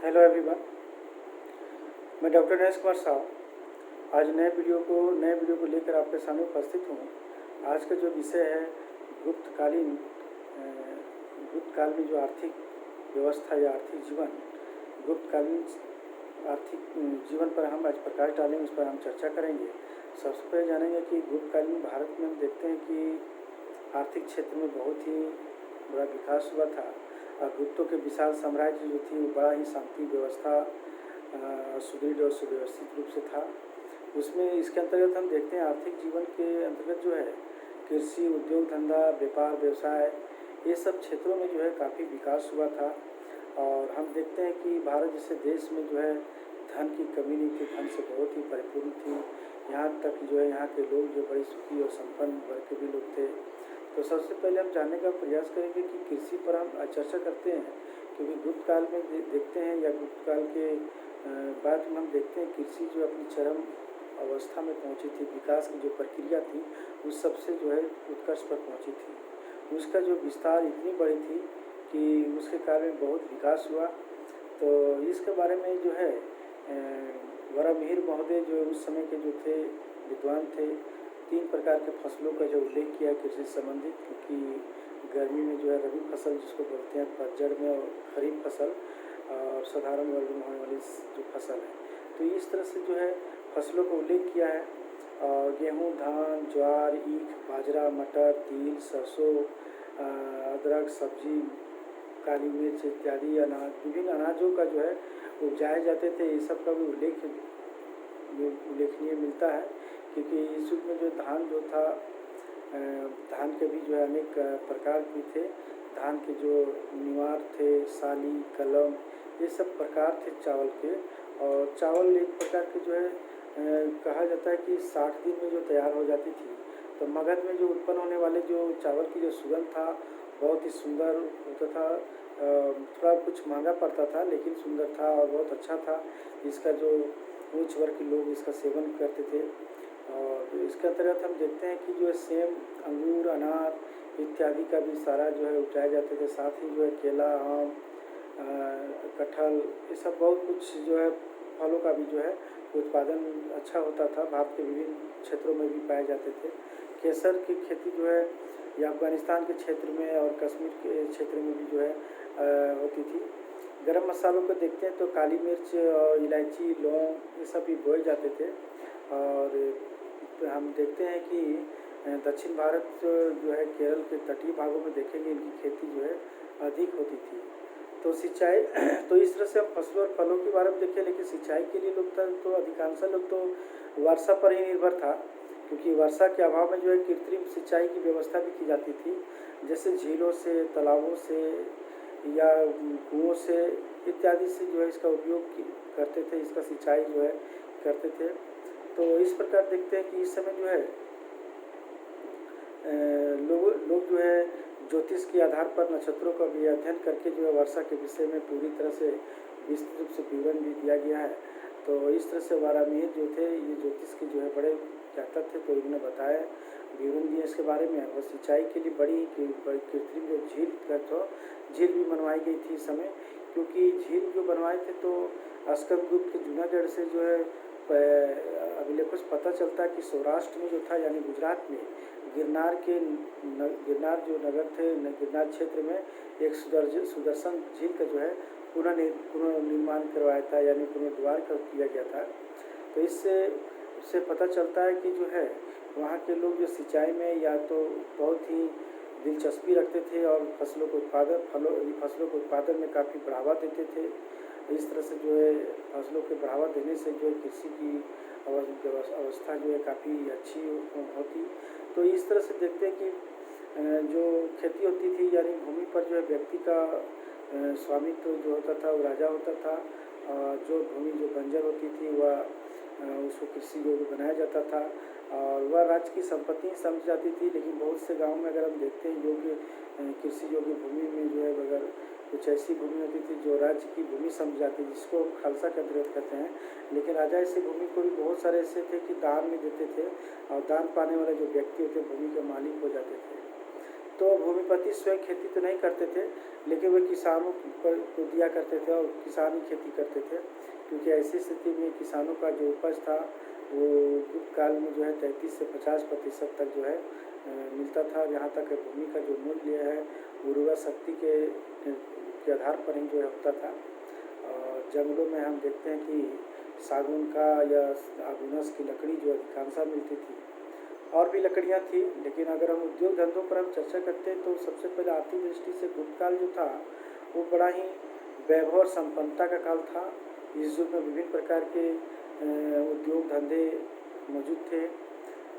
Hello everyone, मैं doctor Naresh Kumar साहब आज नए वीडियो को लेकर आपके सामने उपस्थित हूँ। आज का जो विषय है गुप्त काल में जो आर्थिक व्यवस्था या आर्थिक जीवन, गुप्तकालीन आर्थिक जीवन पर हम आज प्रकाश डालेंगे, उस पर हम चर्चा करेंगे। सबसे पहले जानेंगे कि गुप्तकालीन भारत में हम देखते हैं कि आर्थिक क्षेत्र में बहुत ही बड़ा विकास हुआ था और गुप्तों के विशाल साम्राज्य जो थी वो बड़ा ही शांति व्यवस्था सुदृढ़ और सुव्यवस्थित रूप से था। उसमें इसके अंतर्गत हम देखते हैं आर्थिक जीवन के अंतर्गत जो है कृषि, उद्योग धंधा, व्यापार, व्यवसाय, ये सब क्षेत्रों में जो है काफ़ी विकास हुआ था। और हम देखते हैं कि भारत जैसे देश में जो है धन की कमी नहीं थी, धन से बहुत ही परिपूर्ण थी। यहाँ तक जो है यहाँ के लोग जो बड़ी सुखी और संपन्न वर्ग के भी लोग थे। तो सबसे पहले हम जानने का प्रयास करेंगे कि कृषि पर हम चर्चा करते हैं, क्योंकि गुप्त काल में देखते हैं या गुप्त काल के बाद में हम देखते हैं कृषि जो अपनी चरम अवस्था में पहुंची थी, विकास की जो प्रक्रिया थी उस सबसे जो है उत्कर्ष पर पहुंची थी। उसका जो विस्तार इतनी बड़ी थी कि उसके कारण में बहुत विकास हुआ। तो इसके बारे में जो है वराहमिहिर महोदय जो उस समय के जो थे विद्वान थे, 3 प्रकार के फसलों का जो उल्लेख किया कृषि से संबंधित, क्योंकि गर्मी में जो है रबी फसल जिसको बोलते हैं, पतझड़ में और खरीफ फसल और साधारण वर्ग में होने वाली जो फसल है। तो इस तरह से जो है फसलों का उल्लेख किया है। और गेहूँ, धान, ज्वार, ईख, बाजरा, मटर, तिल, सरसों, अदरक, सब्जी, काली मिर्च इत्यादि अनाज, विभिन्न अनाजों का जो है उपजाए जाते थे। ये सब का भी उल्लेखनीय मिलता है, क्योंकि इस युग में जो धान जो था, धान के भी जो है अनेक प्रकार भी थे। धान के जो निवार थे, साली, कलम, ये सब प्रकार थे चावल के। और चावल एक प्रकार के जो है कहा जाता है कि 60 दिन में जो तैयार हो जाती थी। तो मगध में जो उत्पन्न होने वाले जो चावल की जो सुगंध था बहुत ही सुंदर होता था। थोड़ा कुछ महंगा पड़ता था लेकिन सुंदर था और बहुत अच्छा था। इसका जो उच्च वर्ग के लोग इसका सेवन करते थे। और इसके अंतर्गत हम देखते हैं कि जो है सेम, अंगूर, अनार इत्यादि का भी सारा जो है उपजाए जाते थे। साथ ही जो है केला, आम, कटहल, ये सब बहुत कुछ जो है फलों का भी जो है उत्पादन अच्छा होता था। भारत के विभिन्न क्षेत्रों में भी पाए जाते थे। केसर की खेती जो है ये अफगानिस्तान के क्षेत्र में और कश्मीर के क्षेत्र में भी जो है होती थी। गरम मसालों को देखते हैं तो काली मिर्च और इलायची, लौंग ये सब भी बोए जाते थे। और हम देखते हैं कि दक्षिण भारत जो है केरल के तटीय भागों में देखेंगे इनकी खेती जो है अधिक होती थी। तो सिंचाई तो इस तरह से हम फसलों और फलों के बारे में देखें, लेकिन सिंचाई के लिए लोग तो अधिकांश लोग तो वर्षा पर ही निर्भर था, क्योंकि वर्षा के अभाव में जो है कृत्रिम सिंचाई की व्यवस्था भी की जाती थी, जैसे झीलों से, तालाबों से या कुओं से इत्यादि से जो है इसका उपयोग करते थे, इसका सिंचाई जो है करते थे। तो इस प्रकार देखते हैं कि इस समय जो है लोग जो है ज्योतिष के आधार पर नक्षत्रों का भी अध्ययन करके जो है वर्षा के विषय में पूरी तरह से विस्तृत रूप से विवरण भी दिया गया है। तो इस तरह से वराहमिहिर जो थे ये ज्योतिष के जो है बड़े ज्ञाता थे, तो इन्होंने बताया विवरण दिया इसके बारे में। और सिंचाई के लिए बड़ी कृत्रिम जो झील का तो झील भी बनवाई गई थी इस समय, क्योंकि झील जो बनवाए थे तो स्कंदगुप्त के जूनागढ़ से जो है अभिलेखों से पता चलता है कि सौराष्ट्र में जो था यानी गुजरात में गिरनार जो नगर थे, गिरनार क्षेत्र में एक सुदर्शन झील का जो है पुनर्निर्माण करवाया था, यानी पुनर्द्वार किया गया था। तो इससे पता चलता है कि जो है वहाँ के लोग जो सिंचाई में या तो बहुत ही दिलचस्पी रखते थे और फसलों को उत्पादन में काफ़ी बढ़ावा देते थे। इस तरह से जो है फसलों के बढ़ावा देने से जो है कृषि की अवस्था जो है काफ़ी अच्छी होती। तो इस तरह से देखते हैं कि जो खेती होती थी यानी भूमि पर जो है व्यक्ति का स्वामित्व जो होता था वो राजा होता था। जो भूमि जो बंजर होती थी वह उसको कृषि योग्य बनाया जाता था और वह राज्य की संपत्ति समझ जाती थी। लेकिन बहुत से गाँव में अगर हम देखते हैं योग्य कृषि योग्य भूमि में जो है अगर कुछ ऐसी भूमि होती थी जो राज्य की भूमि समझ जाती थी, जिसको खालसा के अंतर्गत कहते हैं। लेकिन राजा ऐसी भूमि को भी बहुत सारे ऐसे थे कि दान में देते थे और दान पाने वाले जो व्यक्ति होते भूमि के मालिक हो जाते थे। तो भूमिपति स्वयं खेती तो नहीं करते थे, लेकिन वे किसानों को दिया करते थे और किसान ही खेती करते थे, क्योंकि ऐसी स्थिति में किसानों का जो उपज था वो गुप्त काल में जो है 33 से 50% तक जो है मिलता था। यहाँ तक भूमि का जो मूल्य है उर्वरा शक्ति के आधार पर ही जो है होता था। और जंगलों में हम देखते हैं कि सागौन का या आगुनस की लकड़ी जो अधिकांशतः मिलती थी, और भी लकड़ियाँ थी। लेकिन अगर हम उद्योग धंधों पर हम चर्चा करते हैं तो सबसे पहले आर्थिक दृष्टि से गुप्त काल जो था वो बड़ा ही वैभव और संपन्नता का काल था। इस युग में विभिन्न प्रकार के उद्योग धंधे मौजूद थे।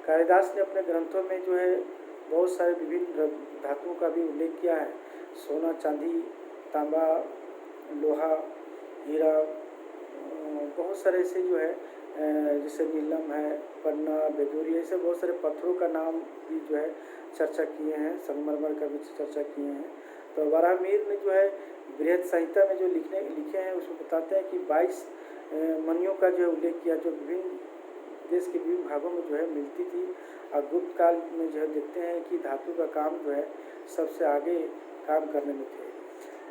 कालिदास ने अपने ग्रंथों में जो है बहुत सारे विभिन्न धातुओं का भी उल्लेख किया है। सोना, चांदी, तांबा, लोहा, हीरा, बहुत सारे ऐसे जो है जैसे नीलम है, पन्ना, बेदूरी, ऐसे बहुत सारे पत्थरों का नाम भी जो है चर्चा किए हैं। संगमरमर का भी चर्चा किए हैं। तो वराहमिहिर ने जो है बृहद संहिता में जो लिखे हैं उसमें बताते हैं कि 22 मणियों का जो है उल्लेख किया, जो विभिन्न देश के विभिन्न भागों में जो है मिलती थी। और गुप्त काल में जो है देखते हैं कि धातु का काम जो है सबसे आगे काम करने में थे।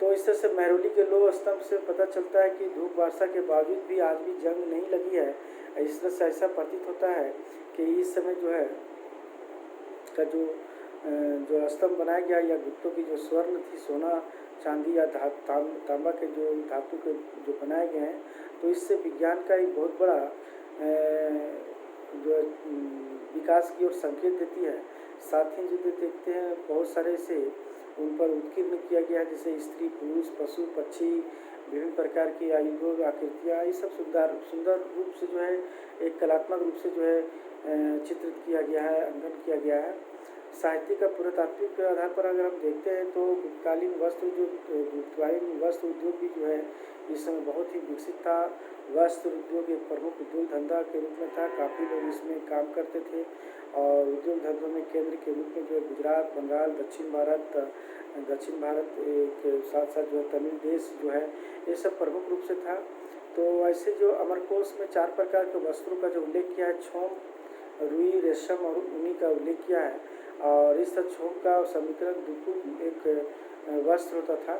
तो इस तरह से महरौली के लोह स्तंभ से पता चलता है कि धूप वर्षा के बावजूद भी आज भी जंग नहीं लगी है। इस तरह से ऐसा प्रतीत होता है कि इस समय जो है का जो स्तंभ बनाया गया या गुप्तों की जो स्वर्ण थी, सोना, चांदी या तांबा के जो धातु के जो बनाए गए हैं, तो इससे विज्ञान का एक बहुत बड़ा जो विकास की ओर संकेत देती है। साथ ही जो देखते हैं बहुत सारे से उन पर उत्कीर्ण किया गया है, जैसे स्त्री, पुरुष, पशु, पक्षी, विभिन्न प्रकार की आयुधों, आकृतियाँ, ये सब सुंदर रूप से जो है एक कलात्मक रूप से जो है चित्रित किया गया है, अंकन किया गया है। साहित्य का पुरातात्विक के आधार पर अगर हम देखते हैं तो गुप्तकालीन गुप्तकालीन वस्त्र उद्योग भी जो है इस समय बहुत ही विकसित था। वस्त्र उद्योग एक प्रमुख उद्योग धंधा के रूप में था। काफ़ी लोग इसमें काम करते थे और उद्योग धंधों में केंद्र के रूप में जो है गुजरात, बंगाल, दक्षिण भारत के साथ साथ जो है तमिल देश जो है ये सब प्रमुख रूप से था। तो ऐसे जो अमरकोश में 4 प्रकार के वस्त्रों का जो उल्लेख किया है, छोम, रुई, रेशम और ऊनी का उल्लेख किया है। और इस छोम का समीकरण दुकुल एक वस्त्र होता था,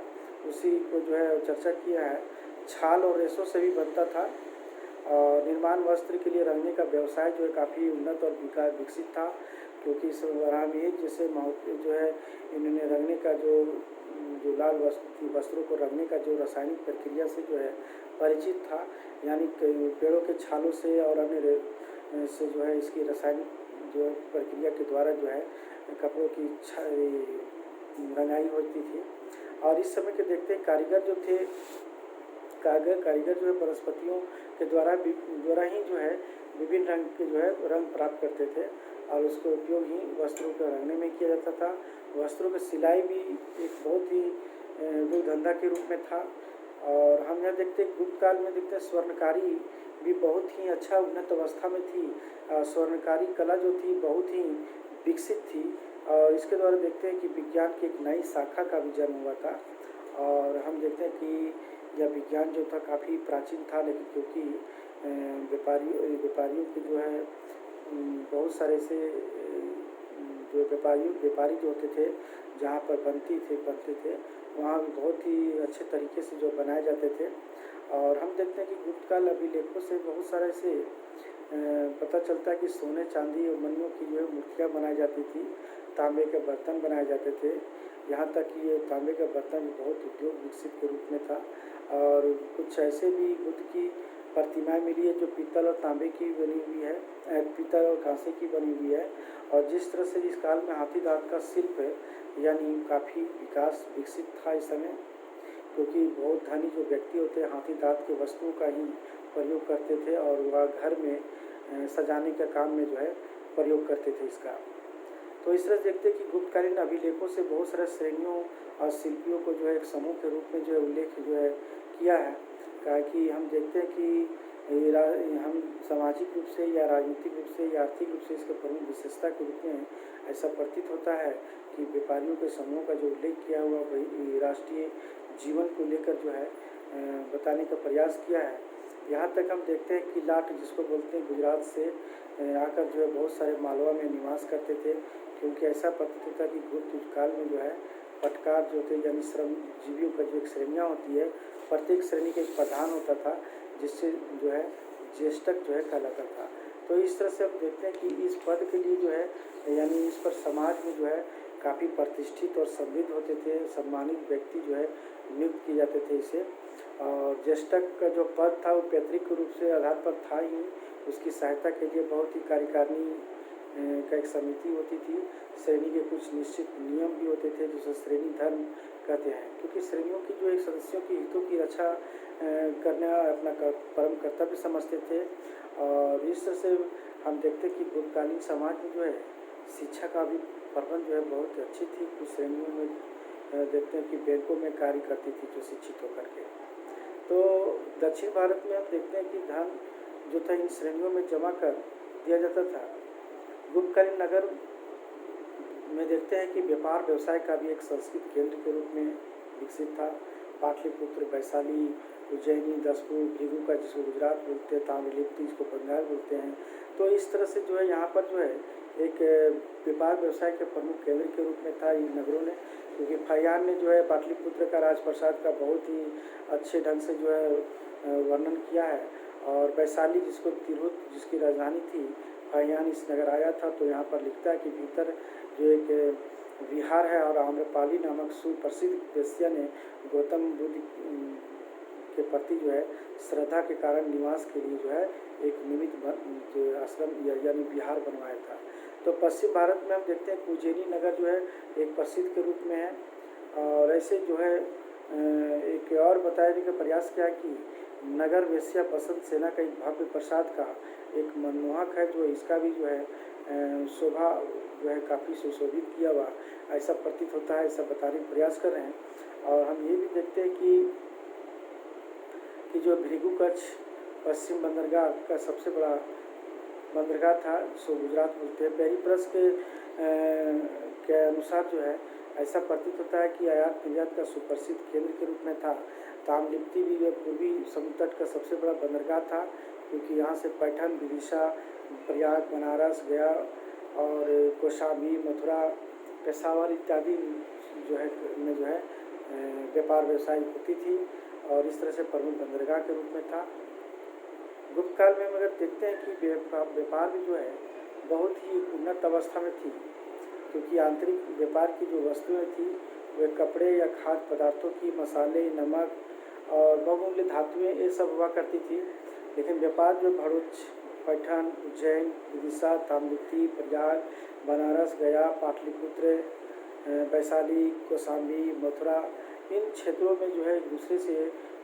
उसी को जो है चर्चा किया है। छाल और रेशों से भी बनता था और निर्माण वस्त्र के लिए रंगने का व्यवसाय जो है काफ़ी उन्नत और विकसित था, क्योंकि इस वराहमिहिर जैसे जो है इन्होंने रंगने का जो लाल वस्त्रों को रंगने का जो रासायनिक प्रक्रिया से जो है परिचित था, यानी पेड़ों के छालों से और अन्य से जो है इसकी रासायनिक जो प्रक्रिया के द्वारा जो है कपड़ों की रंगाई होती थी। और इस समय के देखते हैं कारीगर जो थे, कारीगर जो है वनस्पतियों के द्वारा ही जो है विभिन्न रंग के जो है रंग प्राप्त करते थे और उसका उपयोग ही वस्त्रों को रंगने में किया जाता था। वस्त्रों की सिलाई भी एक बहुत ही उद्योग धंधा के रूप में था। और हम यहाँ देखते हैं गुप्त काल में देखते हैं स्वर्णकारी भी बहुत ही अच्छा उन्नत अवस्था में थी। स्वर्णकारी कला जो थी बहुत ही विकसित थी और इसके द्वारा देखते हैं कि विज्ञान की एक नई शाखा का भी जन्म हुआ था। और हम देखते हैं कि यह विज्ञान जो था काफ़ी प्राचीन था, लेकिन क्योंकि व्यापारियों के जो है बहुत सारे से जो व्यापारी जो होते थे, जहाँ पर बनते थे वहाँ भी बहुत ही अच्छे तरीके से जो बनाए जाते थे। और हम देखते हैं कि गुप्त काल अभिलेखों से बहुत सारे से पता चलता है कि सोने, चांदी और मणियों की जो है मूर्तियाँ बनाई जाती थी, तांबे के बर्तन बनाए जाते थे। यहाँ तक कि ये तांबे का बर्तन बहुत उद्योग विकसित के रूप में था। और कुछ ऐसे भी बुद्ध की प्रतिमाएं मिली है जो पीतल और तांबे की बनी हुई है, पीतल और कांसे की बनी हुई है। और जिस तरह से इस काल में हाथी दांत का शिल्प है यानी काफ़ी विकसित था इस समय, क्योंकि बहुत धनी जो व्यक्ति होते हैं हाथी दांत के वस्तुओं का ही प्रयोग करते थे और वह घर में सजाने का काम में जो है प्रयोग करते थे इसका। तो इस तरह से देखते हैं कि गुप्तकालीन अभिलेखों से बहुत सारे श्रेणियों और शिल्पियों को जो है एक समूह के रूप में जो है उल्लेख जो है किया है। कि हम देखते हैं कि हम सामाजिक रूप से या राजनीतिक रूप से या आर्थिक रूप से इसके प्रमुख विशेषता के रूप में ऐसा प्रतीत होता है कि व्यापारियों के समूह का जो उल्लेख किया हुआ वही राष्ट्रीय जीवन को लेकर जो है बताने का प्रयास किया है। यहाँ तक हम देखते हैं कि लाट जिसको बोलते हैं गुजरात से आकर जो है बहुत सारे मालवा में निवास करते थे, क्योंकि ऐसा प्रतीत होता कि गुप्त काल में जो है पटकार जो थे यानी श्रमजीवियों का जो एक श्रेणियाँ होती है, प्रत्येक श्रेणी का एक प्रधान होता था जिससे जो है ज्येष्ठक जो है कहलाता था। तो इस तरह से हम देखते हैं कि इस पद के लिए जो है यानी इस पर समाज में जो है काफ़ी प्रतिष्ठित और समृद्ध होते थे, सम्मानित व्यक्ति जो है नियुक्त किए जाते थे इसे। और ज्येष्ठक का जो पद था वो पैतृक रूप से आधार पर था ही, उसकी सहायता के लिए बहुत ही कार्यकारिणी का एक समिति होती थी। श्रेणी के कुछ निश्चित नियम भी होते थे जिसे श्रेणी धर्म कहते हैं, क्योंकि श्रेणियों की जो एक सदस्यों की हितों की रक्षा करना अपना परम कर्तव्य समझते थे। और इस तरह से हम देखते कि गुप्तकालीन समाज में जो है शिक्षा का भी प्रबंध जो है बहुत अच्छी थी। कुछ श्रेणियों में देखते हैं कि बैंकों में कार्य करती थी जो शिक्षित होकर के। तो दक्षिण भारत में हम देखते हैं कि धन जो था इन श्रेणियों में जमा कर दिया जाता था। गुप्तकालीन नगर में देखते हैं कि व्यापार व्यवसाय का भी एक संस्कृत केंद्र के रूप में विकसित था। पाटलिपुत्र, वैशाली, उज्जैनी, दसपुर, भृगु का जिसको गुजरात बोलते हैं, ताम्रलिप्ति जिसको बंगाल बोलते हैं। तो इस तरह से जो है यहाँ पर जो है एक व्यापार व्यवसाय के प्रमुख केंद्र के रूप में था इन नगरों ने, क्योंकि फाहियान ने जो है पाटलिपुत्र का राजप्रसाद का बहुत ही अच्छे ढंग से जो है वर्णन किया है। और वैशाली जिसको तिरहुत जिसकी राजधानी थी, फाहियान इस नगर आया था। तो यहाँ पर लिखता है कि भीतर जो एक विहार है और आम्रपाली नामक सुप्रसिद्ध वेश्या ने गौतम बुद्ध के प्रति जो है श्रद्धा के कारण निवास के लिए जो है एक निमित्त जो आश्रम यानी विहार बनवाया था। तो पश्चिम भारत में हम देखते हैं कि उज्जैनी नगर जो है एक प्रसिद्ध के रूप में है। और ऐसे जो है एक और बताने का प्रयास किया कि नगर वेश्या बसंत सेना का एक भव्य प्रसाद का एक मनमोहक है, जो इसका भी जो है शोभा जो है काफ़ी सुशोभित किया हुआ ऐसा प्रतीत होता है, ऐसा बताने का प्रयास कर रहे हैं। और हम ये भी देखते हैं कि जो भृगु कच्छ पश्चिम बंदरगाह का सबसे बड़ा बंदरगाह था, जिसको गुजरात बोलते हैं, पेरिप्लस के अनुसार जो है ऐसा प्रतीत होता है कि आयात निर्यात का सुप्रसिद्ध केंद्र के रूप में था। ताम्रलिप्ति भी पूर्वी समुद्र तट का सबसे बड़ा बंदरगाह था, क्योंकि यहाँ से पैठन, विदिशा, प्रयाग, बनारस, गया और कौशाम्बी, मथुरा, पेशावर इत्यादि जो है व्यापार व्यवसाय होती थी और इस तरह से प्रमुख बंदरगाह के रूप में था। गुप्त काल में अगर देखते हैं कि व्यापार भी जो है बहुत ही उन्नत अवस्था में थी, क्योंकि आंतरिक व्यापार की जो वस्तुएं थी वे कपड़े या खाद्य पदार्थों की, मसाले, नमक और बहुमूल्य धातुएं ये सब हुआ करती थी। लेकिन व्यापार जो भरूच, पैठन, उज्जैन, विदिशा, ताम्रलिप्ति, प्रयाग, बनारस, गया, पाटलिपुत्र, वैशाली, कौशाम्बी, मथुरा, इन क्षेत्रों में जो है एक दूसरे से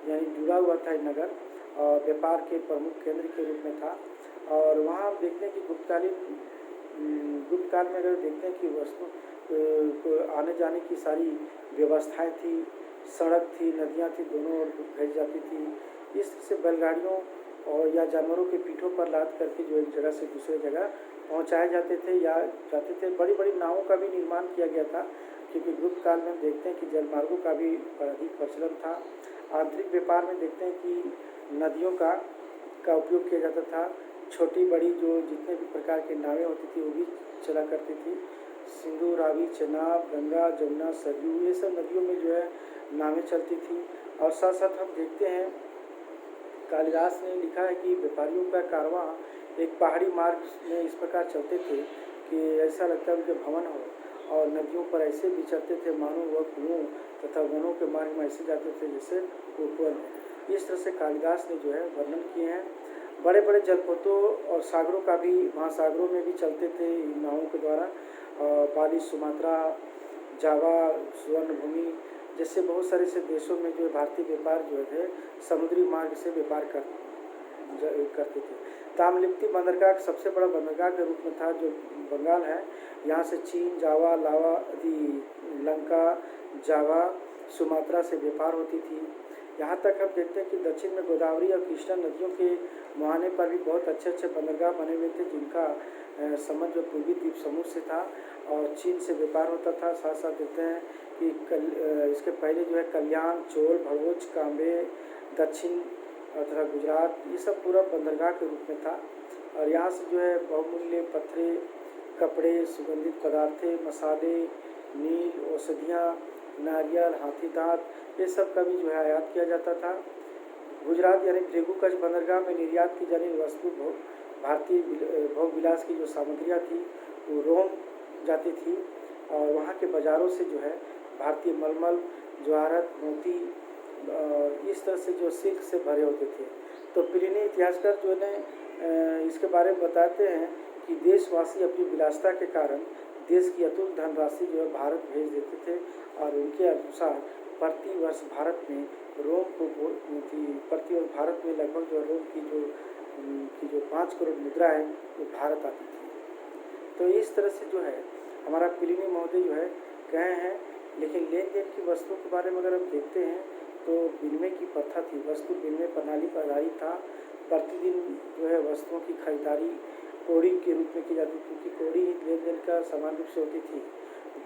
यानी जुड़ा हुआ था ये नगर और व्यापार के प्रमुख केंद्र के रूप में था। और वहाँ हम देखते हैं कि गुप्त काल में अगर देखते हैं कि वस्तु को आने जाने की सारी व्यवस्थाएं थी, सड़क थी, नदियाँ थी, दोनों ओर भेज जाती थी। इस तरह से बैलगाड़ियों और या जानवरों के पीठों पर लाद करके जो एक जगह से दूसरे जगह पहुंचाए जाते थे या जाते थे। बड़ी बड़ी नावों का भी निर्माण किया गया था, क्योंकि गुप्त काल में देखते हैं कि जलमार्गों का भी अधिक प्रचलन था। आंतरिक व्यापार में देखते हैं कि नदियों का उपयोग किया जाता था। छोटी बड़ी जो जितने भी प्रकार की नावें होती थी वो भी चला करती थी। सिंधु, रावी, चेनाब, गंगा, जमुना, सरयू, ये सब नदियों में जो है नावें चलती थी। और साथ साथ हम देखते हैं कालिदास ने लिखा है कि व्यापारियों का कारवां एक पहाड़ी मार्ग में इस प्रकार चलते थे कि ऐसा लगता है उनके भवन हो, और नदियों पर ऐसे विचरते थे मानो वह कुओं तथा वनों के मार्ग में ऐसे जाते थे जैसे उपवन। इस तरह से कालिदास ने जो है वर्णन किए हैं। बड़े बड़े जलपोतों और सागरों का भी, महासागरों में भी चलते थे नावों के द्वारा। बाली, सुमात्रा, जावा, स्वर्णभूमि जैसे बहुत सारे से देशों में जो भारतीय व्यापार जो थे समुद्री मार्ग से व्यापार करते थे। ताम्रलिप्ति बंदरगाह सबसे बड़ा बंदरगाह के रूप में था, जो बंगाल है। यहाँ से चीन, जावा, लावा आदि, लंका, जावा, सुमात्रा से व्यापार होती थी। यहाँ तक हम देखते हैं कि दक्षिण में गोदावरी और कृष्णा नदियों के मुहाने पर भी बहुत अच्छे अच्छे बंदरगाह बने हुए थे, जिनका संबंध जो पूर्वी द्वीप समूह से था और चीन से व्यापार होता था। साथ साथ देखते हैं कि इसके पहले जो है कल्याण, चोल, भड़ोच, काम्बे, दक्षिण और तथा गुजरात, ये सब पूरा बंदरगाह के रूप में था। और यहाँ से जो है बहुमूल्य पत्थरे, कपड़े, सुगंधित पदार्थें, मसाले, नील, औषधियाँ, नारियल, हाथी दाँत, ये सब का भी जो है आयात किया जाता था। गुजरात यानी भृगु कच्छ बंदरगाह में निर्यात की जाने वाली वस्तु भारतीय भोग विलास की जो सामग्रियाँ थी वो रोम जाती थी और वहाँ के बाज़ारों से जो है भारतीय मलमल, जवाहरत, मोती इस तरह से जो सिल्क से भरे होते थे। तो प्लिनी इतिहासकार जो है इसके बारे में बताते हैं कि देशवासी अपनी विलासिता के कारण देश की अतुल धनराशि जो है भारत भेज देते थे और उनके अनुसार प्रति वर्ष भारत में रोम को प्रति वर्ष भारत में लगभग जो रोम की जो 5 करोड़ मुद्रा है वो भारत आती थी। तो इस तरह से जो है हमारा प्लिनी महोदय जो है कहे हैं। लेकिन लेन देन की वस्तुओं के बारे में अगर हम देखते हैं तो विनिमय की प्रथा थी, वस्तु विनिमय प्रणाली पर आधारित था। प्रतिदिन जो है वस्तुओं की खरीदारी कौड़ी के रूप में की जाती थी, क्योंकि कौड़ी ही लेन देन का समान रूप से होती थी।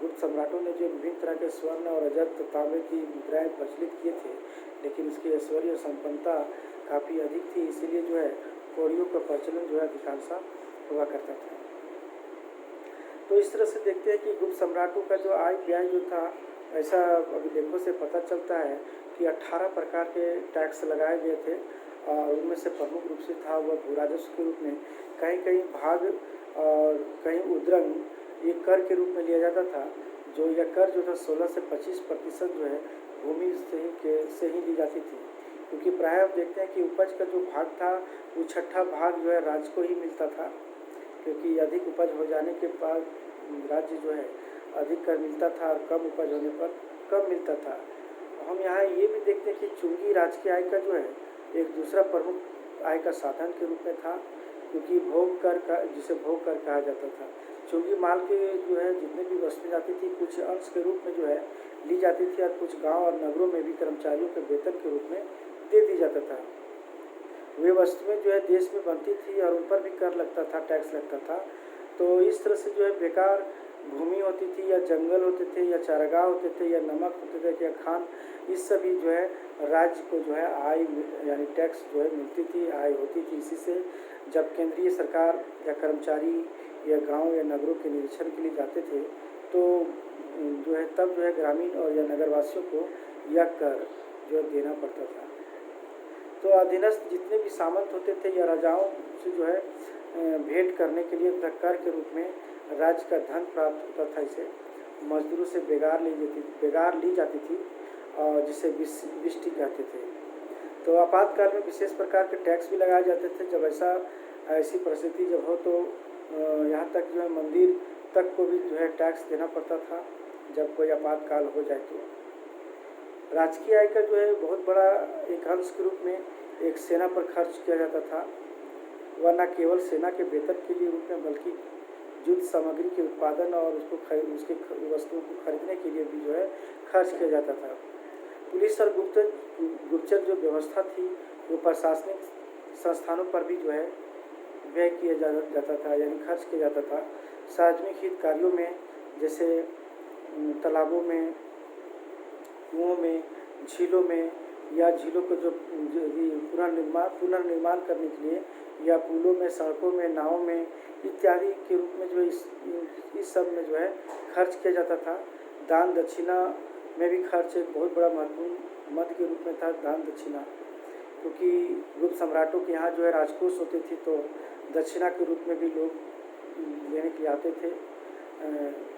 गुप्त सम्राटों ने जो विभिन्न तरह के स्वर्ण और रजत तांबे की मुद्राएं प्रचलित किए थे, लेकिन इसकी ऐश्वर्य और संपन्नता काफ़ी अधिक थी, इसीलिए जो है कौड़ियों का प्रचलन जो है अधिकांशतः हुआ करता था। तो इस तरह से देखते हैं कि गुप्त सम्राटों का जो आय व्यय जो था, ऐसा अभिलेखों से पता चलता है कि 18 प्रकार के टैक्स लगाए गए थे और उनमें से प्रमुख रूप से था वह भू राजस्व के रूप में। कहीं कहीं भाग और कहीं उद्रंग ये कर के रूप में लिया जाता था। जो यह कर जो था 16 से 25% जो है भूमि से ही ली जाती थी, क्योंकि प्रायः आप देखते हैं कि उपज का जो भाग था वो 6ठा भाग जो है राज्य को ही मिलता था, क्योंकि अधिक उपज हो जाने के बाद राज्य जो है अधिक कर मिलता था और कम उपज होने पर कम मिलता था। हम यहाँ ये भी देखते हैं कि चुंगी राजकीय आय का जो है एक दूसरा प्रमुख आय का साधन के रूप में था, क्योंकि भोग कर का जिसे भोग कर कहा जाता था। चुंगी माल के जो है जितने भी वस्तुएं जाती थी कुछ अंश के रूप में जो है ली जाती थी और कुछ गांव और नगरों में भी कर्मचारियों के वेतन के रूप में दे दी जाता था। वे वस्तुएं जो है देश में बनती थी और उन पर भी कर लगता था, टैक्स लगता था। तो इस तरह से जो है बेकार भूमि होती थी या जंगल होते थे या चारागाह होते थे या नमक होते थे या खान, इस सभी जो है राज्य को जो है आय यानी टैक्स जो है मिलती थी, आय होती थी। इसी से जब केंद्रीय सरकार या कर्मचारी या गांव या नगरों के निरीक्षण के लिए जाते थे तो जो है तब जो है ग्रामीण और या नगरवासियों को यह कर जो है देना पड़ता था। तो अधीनस्थ जितने भी सामंत होते थे या राजाओं से जो है भेंट करने के लिए कर के रूप में राज्य का धन प्राप्त होता था। इसे मजदूरों से बेगार ली जाती थी और जिसे विष्टि कहते थे। तो आपातकाल में विशेष प्रकार के टैक्स भी लगाए जाते थे। जब ऐसी परिस्थिति जब हो तो यहाँ तक जो है मंदिर तक को भी जो है टैक्स देना पड़ता था जब कोई आपातकाल हो जाए। तो राजकीय आय का जो है बहुत बड़ा एक अंश के रूप में एक सेना पर खर्च किया जाता था, वह न केवल सेना के वेतन के लिए रूप में बल्कि युद्ध सामग्री के उत्पादन और उसके वस्तुओं को खरीदने के लिए भी जो है खर्च किया जाता था। पुलिस और गुप्तचर जो व्यवस्था थी वो प्रशासनिक संस्थानों पर भी जो है व्यय किया जाता था, यानी खर्च किया जाता था। सार्वजनिक हित कार्यों में जैसे तालाबों में, कुओं में, झीलों में या झीलों को जो पुनर्निर्माण करने के लिए या पुलों में, सड़कों में, नावों में इत्यादि के रूप में जो इस सब में जो है खर्च किया जाता था। दान दक्षिणा में भी खर्च एक बहुत बड़ा महत्वपूर्ण मद के रूप में था दान दक्षिणा, क्योंकि गुप्त सम्राटों के यहाँ जो है राजकोष होते थे तो दक्षिणा के रूप में भी लोग लेने के लिए आते थे।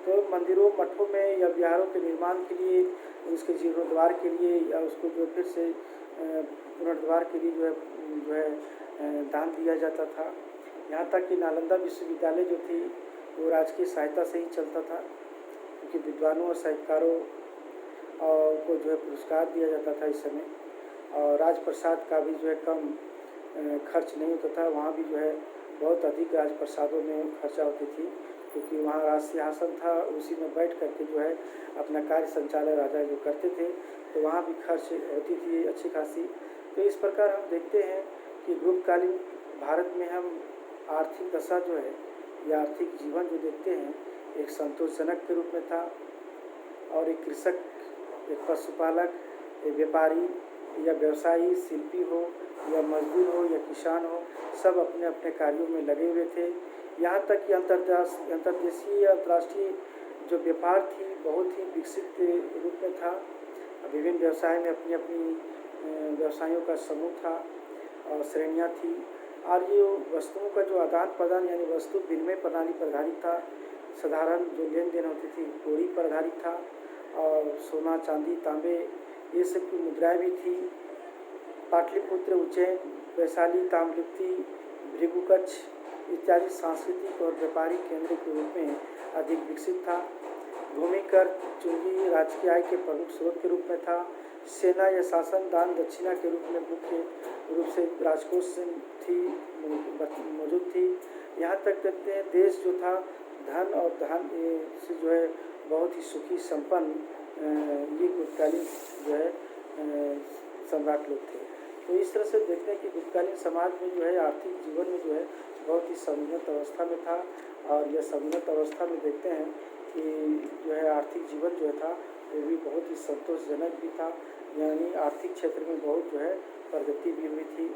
तो मंदिरों, मठों में या विहारों के निर्माण के लिए, उसके जीर्णोद्धार के लिए या उसको जो फिर से पुनर्द्वार के लिए जो है दान दिया जाता था। यहाँ तक कि नालंदा विश्वविद्यालय जो थी वो राजकीय सहायता से ही चलता था, क्योंकि विद्वानों और साहित्यकारों को जो है पुरस्कार दिया जाता था इस समय। और राजप्रसाद का भी जो है कम खर्च नहीं होता था, वहाँ भी जो है बहुत अधिक राजप्रसादों में खर्चा होती थी, क्योंकि वहाँ राज सिंहासन था, उसी में बैठ करके जो है अपना कार्य संचालन राजा जो करते थे, तो वहाँ भी खर्च होती थी अच्छी खासी। तो इस प्रकार हम देखते हैं कि गुप्तकालीन भारत में हम आर्थिक दशा जो है या आर्थिक जीवन जो देखते हैं एक संतोषजनक के रूप में था। और एक कृषक, एक पशुपालक, एक व्यापारी या व्यवसायी, शिल्पी हो या मजदूर हो या किसान हो, सब अपने अपने कार्यों में लगे हुए थे। यहाँ तक कि अंतर्देशीय या अंतर्राष्ट्रीय जो व्यापार थी बहुत ही विकसित रूप में था। विभिन्न व्यवसाय में अपनी अपनी व्यवसायों का समूह था और श्रेणियाँ थी, और ये वस्तुओं का जो आदान प्रदान यानी वस्तु विनिमय प्रणाली पर आधारित था। साधारण जो लेन देन होती थी कोड़ी पर आधारित था, और सोना, चांदी, तांबे ये सब की मुद्राएं भी थी। पाटलिपुत्र, उज्जैन, वैशाली, ताम्रलिप्ति, भृगुकच्छ इत्यादि सांस्कृतिक और व्यापारिक केंद्र के रूप में अधिक विकसित था। भूमि कर चुंगी राज्य की आय के प्रमुख स्रोत के रूप में था। सेना या शासन दान दक्षिणा के रूप में मुख्य रूप से राजकोष थी मौजूद थी। यहाँ तक कहते हैं देश जो था धन और धान से जो है बहुत ही सुखी संपन्न ये गुप्तकालीन जो है सम्राट लोग थे। तो इस तरह से देखते हैं कि गुप्तकालीन समाज में जो है आर्थिक जीवन में जो है बहुत ही समुन्नत अवस्था में था, और यह समुन्नत अवस्था में देखते हैं कि जो है आर्थिक जीवन जो था वो भी बहुत ही संतोषजनक भी था, यानी आर्थिक क्षेत्र में बहुत जो है प्रगति भी हुई थी।